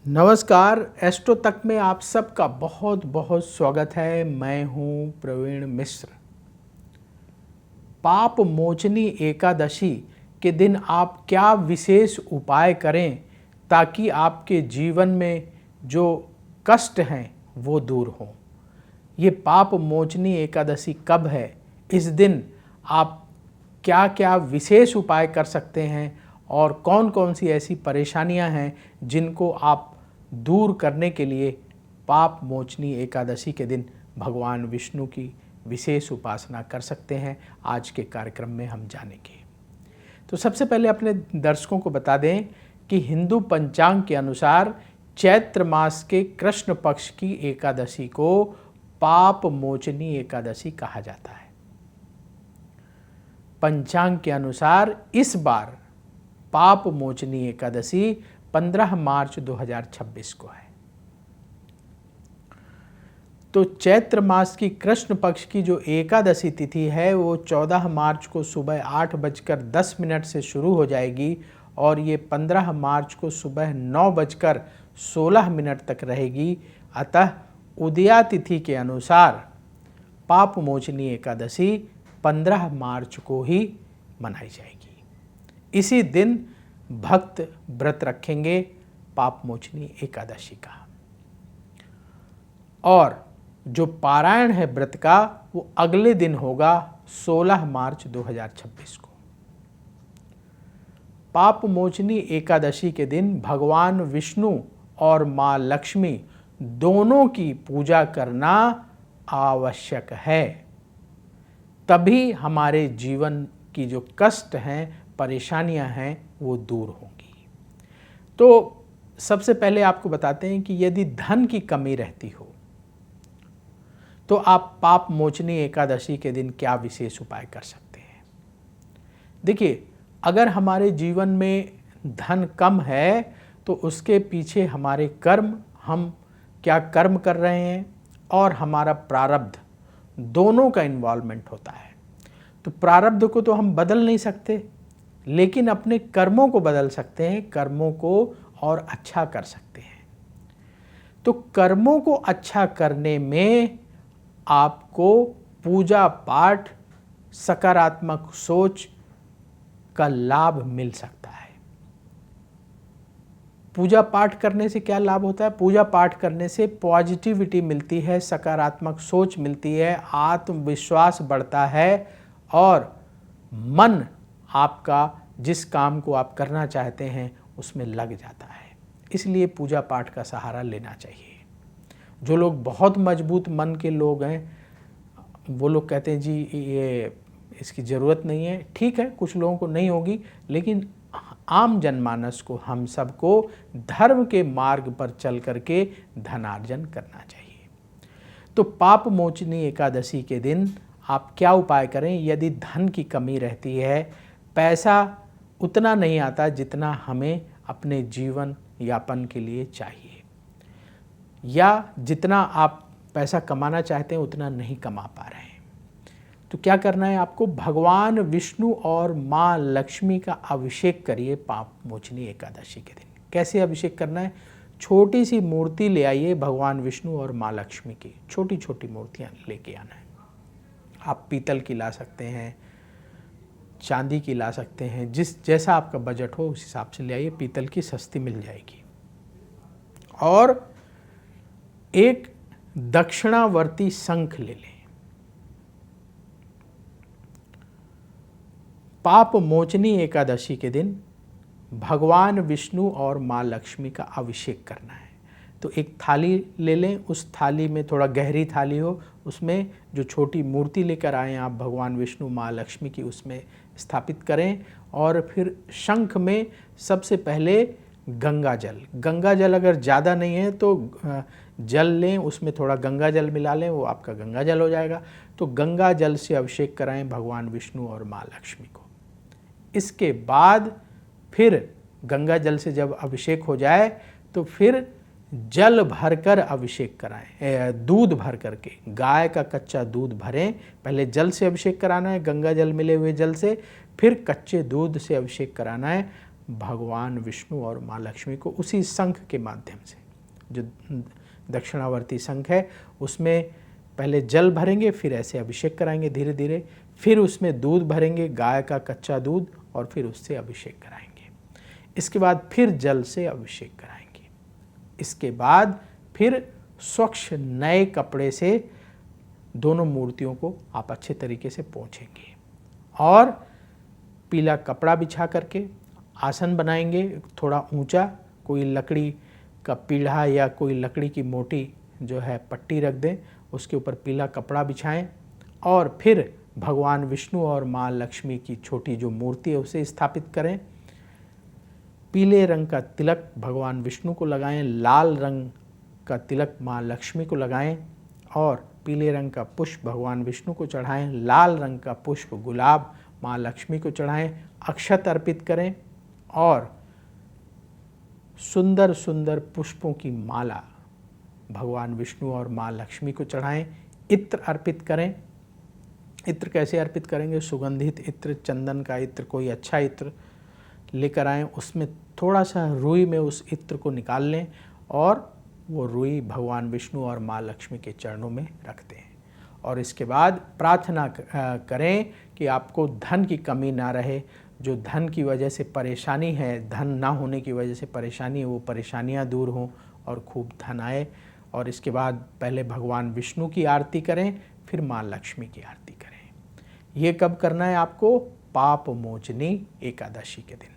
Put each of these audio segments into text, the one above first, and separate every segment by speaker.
Speaker 1: नमस्कार। एस्ट्रो तक में आप सबका बहुत बहुत स्वागत है। मैं हूं प्रवीण मिश्र। पाप मोचनी एकादशी के दिन आप क्या विशेष उपाय करें ताकि आपके जीवन में जो कष्ट हैं वो दूर हों। ये पाप मोचनी एकादशी कब है, इस दिन आप क्या क्या विशेष उपाय कर सकते हैं और कौन कौन सी ऐसी परेशानियां हैं जिनको आप दूर करने के लिए पाप मोचनी एकादशी के दिन भगवान विष्णु की विशेष उपासना कर सकते हैं, आज के कार्यक्रम में हम जानेंगे। तो सबसे पहले अपने दर्शकों को बता दें कि हिंदू पंचांग के अनुसार चैत्र मास के कृष्ण पक्ष की एकादशी को पाप मोचनी एकादशी कहा जाता है। पंचांग के अनुसार इस बार पाप मोचनी एकादशी 15 मार्च 2026 को है। तो चैत्र मास की कृष्ण पक्ष की जो एकादशी तिथि है वो 14 मार्च को सुबह 8:10 से शुरू हो जाएगी और ये 15 मार्च को सुबह 9:16 तक रहेगी। अतः उदया तिथि के अनुसार पाप मोचनी एकादशी 15 मार्च को ही मनाई जाएगी। इसी दिन भक्त व्रत रखेंगे पाप मोचनी एकादशी का, और जो पारायण है व्रत का वो अगले दिन होगा 16 मार्च 2026 को। पाप मोचनी एकादशी के दिन भगवान विष्णु और माँ लक्ष्मी दोनों की पूजा करना आवश्यक है, तभी हमारे जीवन की जो कष्ट हैं, परेशानियां हैं वो दूर होंगी। तो सबसे पहले आपको बताते हैं कि यदि धन की कमी रहती हो तो आप पाप मोचनी एकादशी के दिन क्या विशेष उपाय कर सकते हैं। देखिए, अगर हमारे जीवन में धन कम है तो उसके पीछे हमारे कर्म, हम क्या कर्म कर रहे हैं, और हमारा प्रारब्ध, दोनों का इन्वॉल्वमेंट होता है। तो प्रारब्ध को तो हम बदल नहीं सकते, लेकिन अपने कर्मों को बदल सकते हैं, कर्मों को और अच्छा कर सकते हैं। तो कर्मों को अच्छा करने में आपको पूजा पाठ, सकारात्मक सोच का लाभ मिल सकता है। पूजा पाठ करने से क्या लाभ होता है? पूजा पाठ करने से पॉजिटिविटी मिलती है, सकारात्मक सोच मिलती है, आत्मविश्वास बढ़ता है और मन आपका जिस काम को आप करना चाहते हैं उसमें लग जाता है। इसलिए पूजा पाठ का सहारा लेना चाहिए। जो लोग बहुत मजबूत मन के लोग हैं वो लोग कहते हैं जी ये इसकी ज़रूरत नहीं है। ठीक है, कुछ लोगों को नहीं होगी, लेकिन आम जनमानस को, हम सबको धर्म के मार्ग पर चल करके धनार्जन करना चाहिए। तो पाप मोचनी एकादशी के दिन आप क्या उपाय करें। यदि धन की कमी रहती है, पैसा उतना नहीं आता जितना हमें अपने जीवन यापन के लिए चाहिए, या जितना आप पैसा कमाना चाहते हैं उतना नहीं कमा पा रहे हैं, तो क्या करना है आपको? भगवान विष्णु और माँ लक्ष्मी का अभिषेक करिए पाप मोचनी एकादशी के दिन। कैसे अभिषेक करना है? छोटी सी मूर्ति ले आइए भगवान विष्णु और माँ लक्ष्मी की, छोटी छोटी मूर्तियाँ लेके आना है। आप पीतल की ला सकते हैं, चांदी की ला सकते हैं, जैसा आपका बजट हो उस हिसाब से ले आइए। पीतल की सस्ती मिल जाएगी। और एक दक्षिणावर्ती शंख ले लें। पाप मोचनी एकादशी के दिन भगवान विष्णु और माँ लक्ष्मी का अभिषेक करना है। तो एक थाली ले लें, उस थाली में थोड़ा गहरी थाली हो, उसमें जो छोटी मूर्ति लेकर आए आप भगवान विष्णु माँ लक्ष्मी की, उसमें स्थापित करें। और फिर शंख में सबसे पहले गंगा जल अगर ज़्यादा नहीं है तो जल लें, उसमें थोड़ा गंगा जल मिला लें, वो आपका गंगा जल हो जाएगा। तो गंगा जल से अभिषेक कराएं भगवान विष्णु और माँ लक्ष्मी को। इसके बाद फिर गंगा जल से जब अभिषेक हो जाए तो फिर जल भरकर अभिषेक कराएं। दूध भर करके, गाय का कच्चा दूध भरें। पहले जल से अभिषेक कराना है, गंगा जल मिले हुए जल से, फिर कच्चे दूध से अभिषेक कराना है। भगवान विष्णु और माँ लक्ष्मी को उसी शंख के माध्यम से, जो दक्षिणावर्ती शंख है उसमें पहले जल भरेंगे, फिर ऐसे अभिषेक कराएंगे धीरे धीरे, फिर उसमें दूध भरेंगे, गाय का कच्चा दूध, और फिर उससे अभिषेक कराएंगे। इसके बाद फिर जल से अभिषेक कराएंगे। इसके बाद फिर स्वच्छ नए कपड़े से दोनों मूर्तियों को आप अच्छे तरीके से पोंछेंगे और पीला कपड़ा बिछा करके आसन बनाएंगे, थोड़ा ऊंचा, कोई लकड़ी का पीढ़ा या कोई लकड़ी की मोटी जो है पट्टी रख दें, उसके ऊपर पीला कपड़ा बिछाएं और फिर भगवान विष्णु और माँ लक्ष्मी की छोटी जो मूर्ति है उसे स्थापित करें। पीले रंग का तिलक भगवान विष्णु को लगाएं, लाल रंग का तिलक माँ लक्ष्मी को लगाएं और पीले रंग का पुष्प भगवान विष्णु को चढ़ाएं, लाल रंग का पुष्प गुलाब माँ लक्ष्मी को चढ़ाएं, अक्षत अर्पित करें और सुंदर सुंदर पुष्पों की माला भगवान विष्णु और माँ लक्ष्मी को चढ़ाएं। इत्र अर्पित करें। इत्र कैसे अर्पित करेंगे? सुगंधित इत्र, चंदन का इत्र, कोई अच्छा इत्र लेकर आएँ, उसमें थोड़ा सा रुई में उस इत्र को निकाल लें और वो रुई भगवान विष्णु और माँ लक्ष्मी के चरणों में रखते हैं। और इसके बाद प्रार्थना करें कि आपको धन की कमी ना रहे, जो धन की वजह से परेशानी है, धन ना होने की वजह से परेशानी है, वो परेशानियां दूर हों और खूब धन आए। और इसके बाद पहले भगवान विष्णु की आरती करें, फिर माँ लक्ष्मी की आरती करें। ये कब करना है आपको? पाप मोचनी एकादशी के दिन।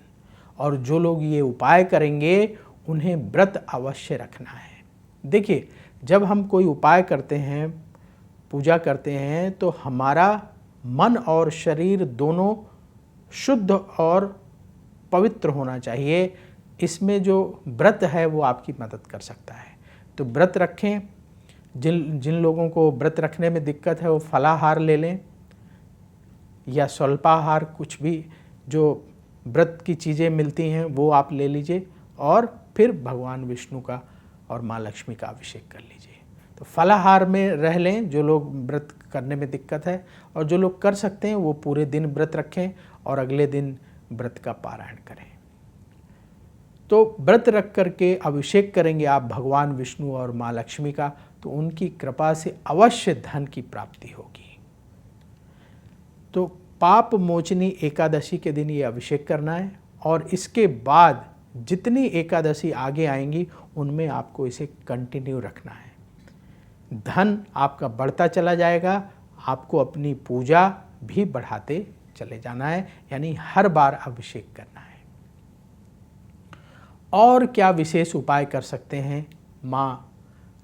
Speaker 1: और जो लोग ये उपाय करेंगे उन्हें व्रत अवश्य रखना है। देखिए, जब हम कोई उपाय करते हैं, पूजा करते हैं, तो हमारा मन और शरीर दोनों शुद्ध और पवित्र होना चाहिए। इसमें जो व्रत है वो आपकी मदद कर सकता है। तो व्रत रखें। जिन लोगों को व्रत रखने में दिक्कत है वो फलाहार ले लें या स्वल्पाहार, कुछ भी जो व्रत की चीज़ें मिलती हैं वो आप ले लीजिए और फिर भगवान विष्णु का और माँ लक्ष्मी का अभिषेक कर लीजिए। तो फलाहार में रह लें जो लोग व्रत करने में दिक्कत है, और जो लोग कर सकते हैं वो पूरे दिन व्रत रखें और अगले दिन व्रत का पारायण करें। तो व्रत रख करके अभिषेक करेंगे आप भगवान विष्णु और माँ लक्ष्मी का, तो उनकी कृपा से अवश्य धन की प्राप्ति होगी। तो पाप मोचनी एकादशी के दिन ये अभिषेक करना है और इसके बाद जितनी एकादशी आगे आएंगी उनमें आपको इसे कंटिन्यू रखना है। धन आपका बढ़ता चला जाएगा, आपको अपनी पूजा भी बढ़ाते चले जाना है, यानी हर बार अभिषेक करना है। और क्या विशेष उपाय कर सकते हैं माँ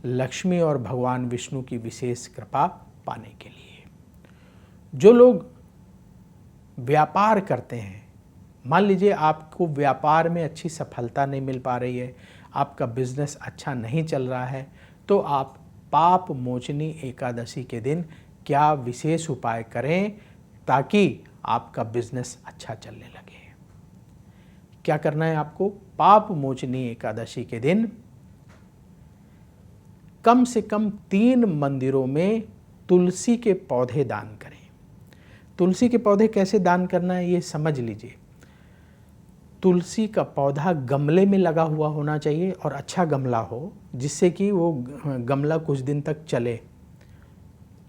Speaker 1: लक्ष्मी और भगवान विष्णु की विशेष कृपा पाने के लिए? जो लोग व्यापार करते हैं, मान लीजिए आपको व्यापार में अच्छी सफलता नहीं मिल पा रही है, आपका बिजनेस अच्छा नहीं चल रहा है, तो आप पाप मोचनी एकादशी के दिन क्या विशेष उपाय करें ताकि आपका बिजनेस अच्छा चलने लगे। क्या करना है आपको? पाप मोचनी एकादशी के दिन कम से कम 3 मंदिरों में तुलसी के पौधे दान करें। तुलसी के पौधे कैसे दान करना है ये समझ लीजिए। तुलसी का पौधा गमले में लगा हुआ होना चाहिए और अच्छा गमला हो, जिससे कि वो गमला कुछ दिन तक चले।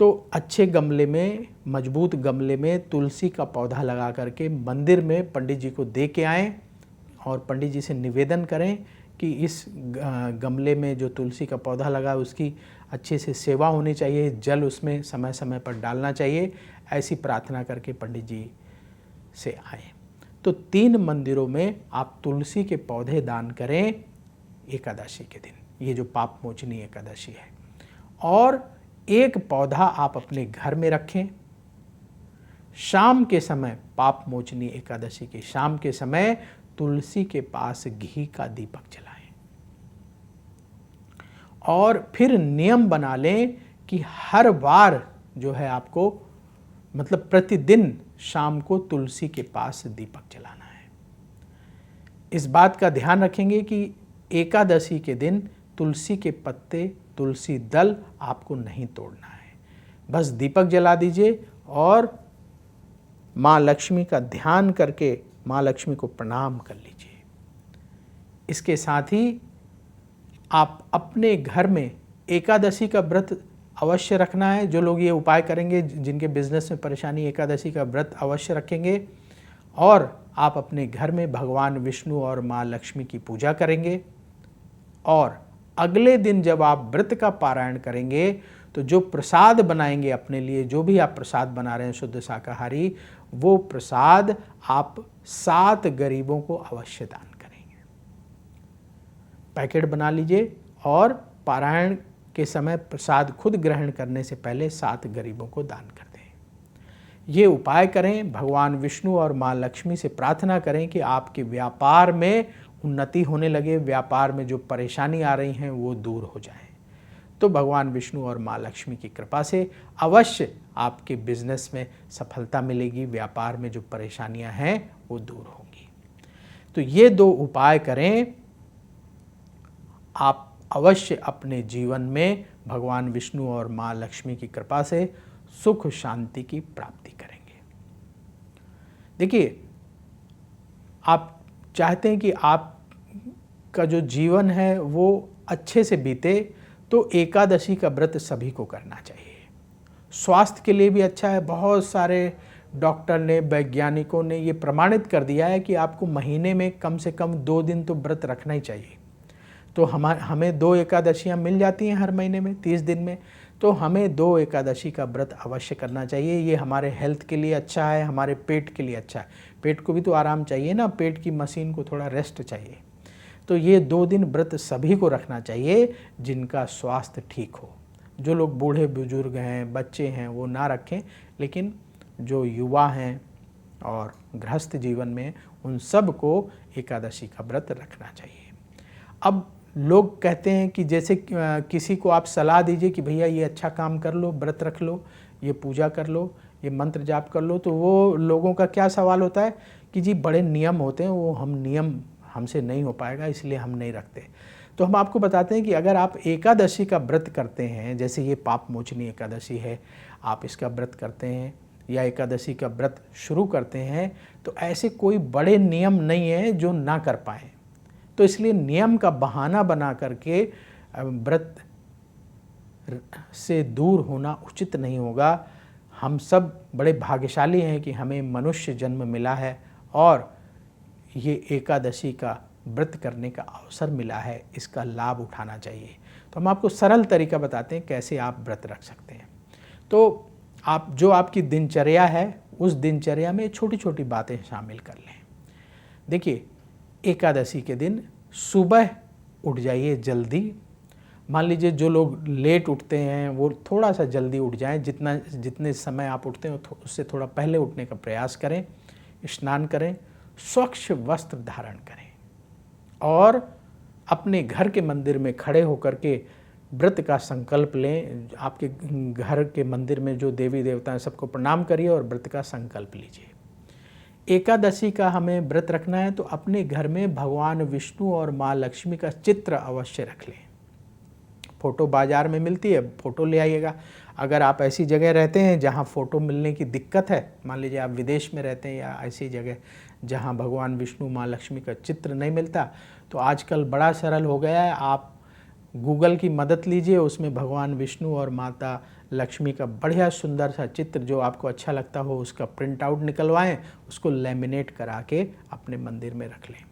Speaker 1: तो अच्छे गमले में, मजबूत गमले में तुलसी का पौधा लगा करके मंदिर में पंडित जी को दे के आएँ और पंडित जी से निवेदन करें कि इस गमले में जो तुलसी का पौधा लगा है उसकी अच्छे से सेवा होनी चाहिए, जल उसमें समय समय पर डालना चाहिए। ऐसी प्रार्थना करके पंडित जी से आएँ। तो 3 मंदिरों में आप तुलसी के पौधे दान करें एकादशी के दिन, ये जो पाप मोचनी एकादशी है। और एक पौधा आप अपने घर में रखें। शाम के समय, पाप मोचनी एकादशी के शाम के समय तुलसी के पास घी का दीपक जलाएं और फिर नियम बना लें कि हर बार जो है आपको, मतलब प्रतिदिन शाम को तुलसी के पास दीपक जलाना है। इस बात का ध्यान रखेंगे कि एकादशी के दिन तुलसी के पत्ते, तुलसी दल आपको नहीं तोड़ना है। बस दीपक जला दीजिए और माँ लक्ष्मी का ध्यान करके माँ लक्ष्मी को प्रणाम कर लीजिए। इसके साथ ही आप अपने घर में एकादशी का व्रत अवश्य रखना है। जो लोग ये उपाय करेंगे, जिनके बिजनेस में परेशानी, एकादशी का व्रत अवश्य रखेंगे। और आप अपने घर में भगवान विष्णु और माँ लक्ष्मी की पूजा करेंगे। और अगले दिन जब आप व्रत का पारायण करेंगे तो जो प्रसाद बनाएंगे अपने लिए, जो भी आप प्रसाद बना रहे हैं शुद्ध शाकाहारी, वो प्रसाद आप 7 गरीबों को अवश्य दान करेंगे। पैकेट बना लीजिए और पारायण के समय प्रसाद खुद ग्रहण करने से पहले 7 गरीबों को दान कर दें। ये उपाय करें। भगवान विष्णु और माँ लक्ष्मी से प्रार्थना करें कि आपके व्यापार में उन्नति होने लगे, व्यापार में जो परेशानी आ रही हैं वो दूर हो जाए। तो भगवान विष्णु और माँ लक्ष्मी की कृपा से अवश्य आपके बिजनेस में सफलता मिलेगी, व्यापार में जो परेशानियां हैं वो दूर होंगी। तो ये 2 उपाय करें, आप अवश्य अपने जीवन में भगवान विष्णु और माँ लक्ष्मी की कृपा से सुख शांति की प्राप्ति करेंगे। देखिए, आप चाहते हैं कि आपका जो जीवन है वो अच्छे से बीते, तो एकादशी का व्रत सभी को करना चाहिए। स्वास्थ्य के लिए भी अच्छा है। बहुत सारे डॉक्टर ने, वैज्ञानिकों ने ये प्रमाणित कर दिया है कि आपको महीने में कम से कम 2 दिन तो व्रत रखना ही चाहिए। तो हमें 2 एकादशियाँ मिल जाती हैं हर महीने में 30 दिन में, तो हमें 2 एकादशी का व्रत अवश्य करना चाहिए। ये हमारे हेल्थ के लिए अच्छा है, हमारे पेट के लिए अच्छा है। पेट को भी तो आराम चाहिए ना, पेट की मशीन को थोड़ा रेस्ट चाहिए। तो ये 2 दिन व्रत सभी को रखना चाहिए जिनका स्वास्थ्य ठीक हो। जो लोग बूढ़े बुजुर्ग हैं, बच्चे हैं, वो ना रखें, लेकिन जो युवा हैं और गृहस्थ जीवन में, उन सब को एकादशी का व्रत रखना चाहिए। अब लोग कहते हैं कि जैसे किसी को आप सलाह दीजिए कि भैया ये अच्छा काम कर लो, व्रत रख लो, ये पूजा कर लो, ये मंत्र जाप कर लो, तो वो लोगों का क्या सवाल होता है कि जी बड़े नियम होते हैं, वो नियम हमसे नहीं हो पाएगा, इसलिए हम नहीं रखते। तो हम आपको बताते हैं कि अगर आप एकादशी का व्रत करते हैं, जैसे ये पाप मोचनी एकादशी है, आप इसका व्रत करते हैं या एकादशी का व्रत शुरू करते हैं, तो ऐसे कोई बड़े नियम नहीं है जो ना कर पाएँ। तो इसलिए नियम का बहाना बना करके व्रत से दूर होना उचित नहीं होगा। हम सब बड़े भाग्यशाली हैं कि हमें मनुष्य जन्म मिला है और ये एकादशी का व्रत करने का अवसर मिला है, इसका लाभ उठाना चाहिए। तो हम आपको सरल तरीका बताते हैं कैसे आप व्रत रख सकते हैं। तो आप जो आपकी दिनचर्या है, उस दिनचर्या में छोटी छोटी बातें शामिल कर लें। देखिए, एकादशी के दिन सुबह उठ जाइए जल्दी। मान लीजिए जो लोग लेट उठते हैं वो थोड़ा सा जल्दी उठ जाएं, जितने समय आप उठते हैं उससे थोड़ा पहले उठने का प्रयास करें। स्नान करें, स्वच्छ वस्त्र धारण करें और अपने घर के मंदिर में खड़े होकर के व्रत का संकल्प लें। आपके घर के मंदिर में जो देवी देवता हैं सबको प्रणाम करिए और व्रत का संकल्प लीजिए। एकादशी का हमें व्रत रखना है तो अपने घर में भगवान विष्णु और माँ लक्ष्मी का चित्र अवश्य रख लें। फ़ोटो बाज़ार में मिलती है, फ़ोटो ले आइएगा। अगर आप ऐसी जगह रहते हैं जहाँ फ़ोटो मिलने की दिक्कत है, मान लीजिए आप विदेश में रहते हैं या ऐसी जगह जहाँ भगवान विष्णु माँ लक्ष्मी का चित्र नहीं मिलता, तो आजकल बड़ा सरल हो गया है। आप गूगल की मदद लीजिए, उसमें भगवान विष्णु और माता लक्ष्मी का बढ़िया सुंदर सा चित्र जो आपको अच्छा लगता हो उसका प्रिंट आउट निकलवाएं, उसको लैमिनेट करा के अपने मंदिर में रख लें।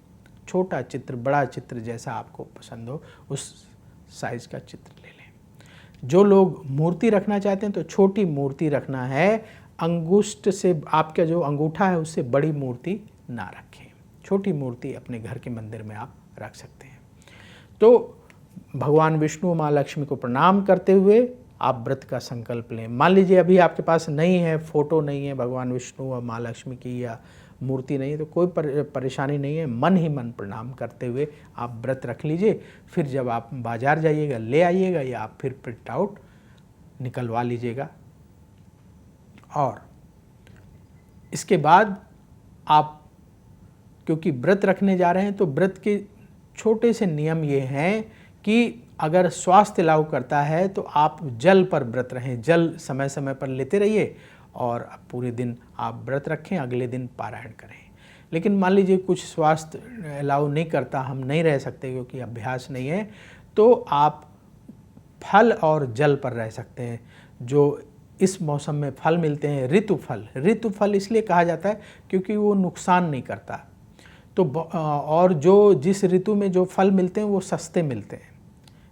Speaker 1: छोटा चित्र, बड़ा चित्र, जैसा आपको पसंद हो उस साइज़ का चित्र ले लें। जो लोग मूर्ति रखना चाहते हैं तो छोटी मूर्ति रखना है, अंगुष्ठ से, आपका जो अंगूठा है उससे बड़ी मूर्ति ना रखें। छोटी मूर्ति अपने घर के मंदिर में आप रख सकते हैं। तो भगवान विष्णु माँ लक्ष्मी को प्रणाम करते हुए आप व्रत का संकल्प लें। मान लीजिए अभी आपके पास नहीं है, फ़ोटो नहीं है भगवान विष्णु और माँ लक्ष्मी की या मूर्ति नहीं है, तो कोई परेशानी नहीं है। मन ही मन प्रणाम करते हुए आप व्रत रख लीजिए। फिर जब आप बाज़ार जाइएगा ले आइएगा या आप फिर प्रिंट आउट निकलवा लीजिएगा। और इसके बाद आप क्योंकि व्रत रखने जा रहे हैं तो व्रत के छोटे से नियम ये हैं कि अगर स्वास्थ्य लागू करता है तो आप जल पर व्रत रहें, जल समय समय पर लेते रहिए और पूरे दिन आप व्रत रखें, अगले दिन पारायण करें। लेकिन मान लीजिए कुछ स्वास्थ्य अलाउ नहीं करता, हम नहीं रह सकते क्योंकि अभ्यास नहीं है, तो आप फल और जल पर रह सकते हैं। जो इस मौसम में फल मिलते हैं ऋतु फल इसलिए कहा जाता है क्योंकि वो नुकसान नहीं करता। तो और जो जिस ऋतु में जो फल मिलते हैं वो सस्ते मिलते हैं।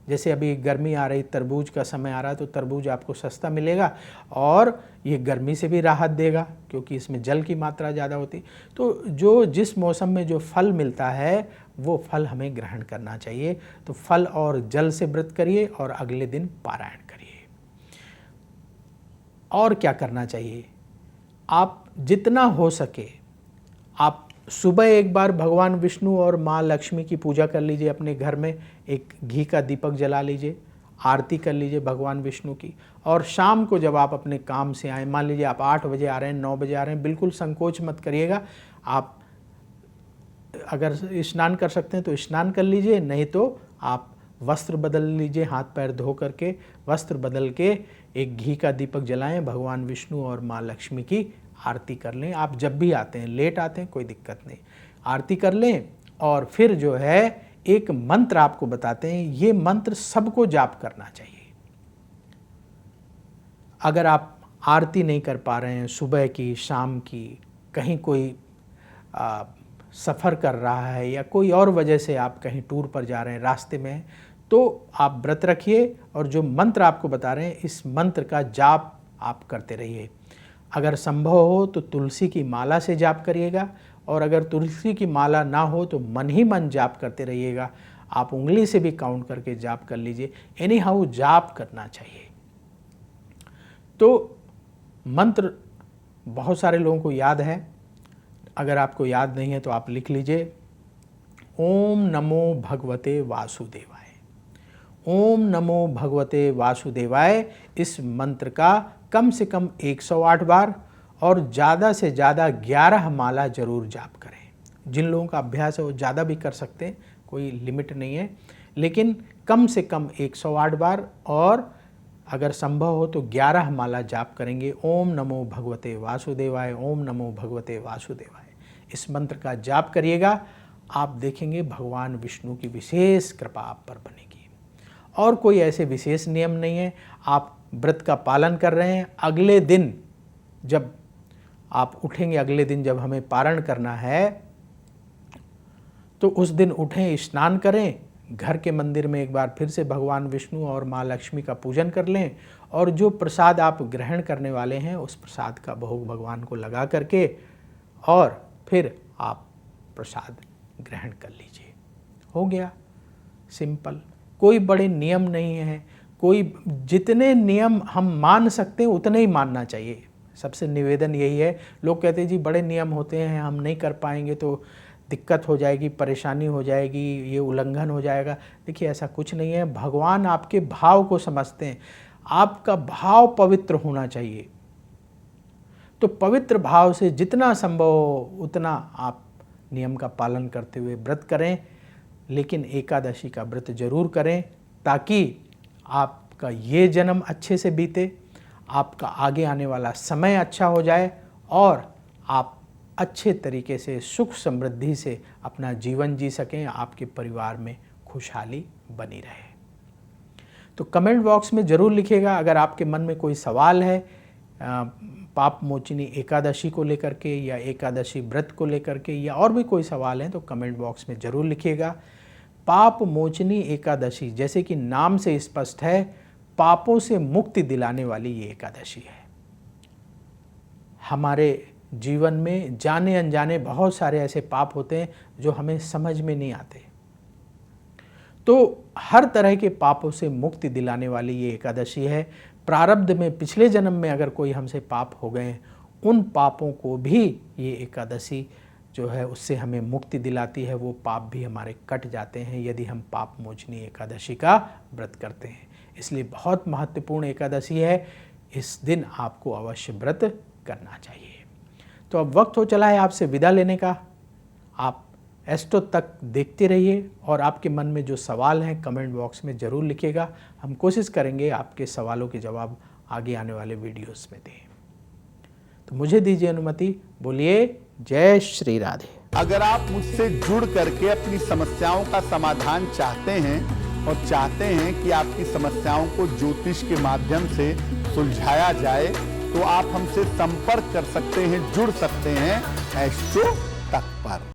Speaker 1: जैसे अभी गर्मी आ रही, तरबूज का समय आ रहा है, तो तरबूज आपको सस्ता मिलेगा और ये गर्मी से भी राहत देगा क्योंकि इसमें जल की मात्रा ज़्यादा होती है। तो जो जिस मौसम में जो फल मिलता है वो फल हमें ग्रहण करना चाहिए। तो फल और जल से व्रत करिए और अगले दिन पारायण करिए। और क्या करना चाहिए, आप जितना हो सके आप सुबह एक बार भगवान विष्णु और माँ लक्ष्मी की पूजा कर लीजिए। अपने घर में एक घी का दीपक जला लीजिए, आरती कर लीजिए भगवान विष्णु की। और शाम को जब आप अपने काम से आएँ, मान लीजिए आप 8 बजे आ रहे हैं, 9 बजे आ रहे हैं, बिल्कुल संकोच मत करिएगा। आप अगर स्नान कर सकते हैं तो स्नान कर लीजिए, नहीं तो आप वस्त्र बदल लीजिए, हाथ पैर धो करके वस्त्र बदल के एक घी का दीपक जलाएं, भगवान विष्णु और माँ लक्ष्मी की आरती कर लें। आप जब भी आते हैं, लेट आते हैं कोई दिक्कत नहीं, आरती कर लें। और फिर जो है एक मंत्र आपको बताते हैं, ये मंत्र सबको जाप करना चाहिए। अगर आप आरती नहीं कर पा रहे हैं सुबह की, शाम की, कहीं कोई सफ़र कर रहा है या कोई और वजह से आप कहीं टूर पर जा रहे हैं, रास्ते में, तो आप व्रत रखिए और जो मंत्र आपको बता रहे हैं इस मंत्र का जाप आप करते रहिए। अगर संभव हो तो तुलसी की माला से जाप करिएगा, और अगर तुलसी की माला ना हो तो मन ही मन जाप करते रहिएगा। आप उंगली से भी काउंट करके जाप कर लीजिए। एनी हाउ जाप करना चाहिए। तो मंत्र बहुत सारे लोगों को याद है, अगर आपको याद नहीं है तो आप लिख लीजिए, ओम नमो भगवते वासुदेवाय। ओम नमो भगवते वासुदेवाय इस मंत्र का कम से कम 108 बार और ज़्यादा से ज़्यादा 11 माला जरूर जाप करें। जिन लोगों का अभ्यास है वो ज़्यादा भी कर सकते हैं, कोई लिमिट नहीं है, लेकिन कम से कम 108 बार और अगर संभव हो तो 11 माला जाप करेंगे। ओम नमो भगवते वासुदेवाय, ओम नमो भगवते वासुदेवाय, इस मंत्र का जाप करिएगा। आप देखेंगे भगवान विष्णु की विशेष कृपा आप पर बनेगी। और कोई ऐसे विशेष नियम नहीं है, आप व्रत का पालन कर रहे हैं। अगले दिन जब आप उठेंगे, अगले दिन जब हमें पारण करना है, तो उस दिन उठें, स्नान करें, घर के मंदिर में एक बार फिर से भगवान विष्णु और माँ लक्ष्मी का पूजन कर लें, और जो प्रसाद आप ग्रहण करने वाले हैं उस प्रसाद का भोग भगवान को लगा करके और फिर आप प्रसाद ग्रहण कर लीजिए। हो गया, सिंपल, कोई बड़े नियम नहीं है। कोई जितने नियम हम मान सकते हैं उतने ही मानना चाहिए। सबसे निवेदन यही है। लोग कहते हैं जी बड़े नियम होते हैं, हम नहीं कर पाएंगे तो दिक्कत हो जाएगी, परेशानी हो जाएगी, ये उल्लंघन हो जाएगा। देखिए ऐसा कुछ नहीं है। भगवान आपके भाव को समझते हैं। आपका भाव पवित्र होना चाहिए। तो पवित्र भाव से जितना संभव हो उतना आप नियम का पालन करते हुए व्रत करें, लेकिन एकादशी का व्रत जरूर करें ताकि आपका ये जन्म अच्छे से बीते, आपका आगे आने वाला समय अच्छा हो जाए और आप अच्छे तरीके से सुख समृद्धि से अपना जीवन जी सकें, आपके परिवार में खुशहाली बनी रहे। तो कमेंट बॉक्स में ज़रूर लिखिएगा अगर आपके मन में कोई सवाल है पाप मोचिनी एकादशी को लेकर के या एकादशी व्रत को लेकर के, या और भी कोई सवाल है तो कमेंट बॉक्स में ज़रूर लिखिएगा। पाप मोचनी एकादशी, जैसे कि नाम से स्पष्ट है, पापों से मुक्ति दिलाने वाली ये एकादशी है। हमारे जीवन में जाने अनजाने बहुत सारे ऐसे पाप होते हैं जो हमें समझ में नहीं आते, तो हर तरह के पापों से मुक्ति दिलाने वाली ये एकादशी है। प्रारब्ध में पिछले जन्म में अगर कोई हमसे पाप हो गए, उन पापों को भी ये एकादशी जो है उससे हमें मुक्ति दिलाती है। वो पाप भी हमारे कट जाते हैं यदि हम पाप मोचनी एकादशी का व्रत करते हैं। इसलिए बहुत महत्वपूर्ण एकादशी है, इस दिन आपको अवश्य व्रत करना चाहिए। तो अब वक्त हो चला है आपसे विदा लेने का। आप एस्ट्रो तक देखते रहिए और आपके मन में जो सवाल हैं कमेंट बॉक्स में ज़रूर लिखिएगा। हम कोशिश करेंगे आपके सवालों के जवाब आगे आने वाले वीडियोस में दें। तो मुझे दीजिए अनुमति, बोलिए जय श्री राधे।
Speaker 2: अगर आप मुझसे जुड़ करके अपनी समस्याओं का समाधान चाहते हैं और चाहते हैं कि आपकी समस्याओं को ज्योतिष के माध्यम से सुलझाया जाए, तो आप हमसे संपर्क कर सकते हैं, जुड़ सकते हैं एस्ट्रो तक पर।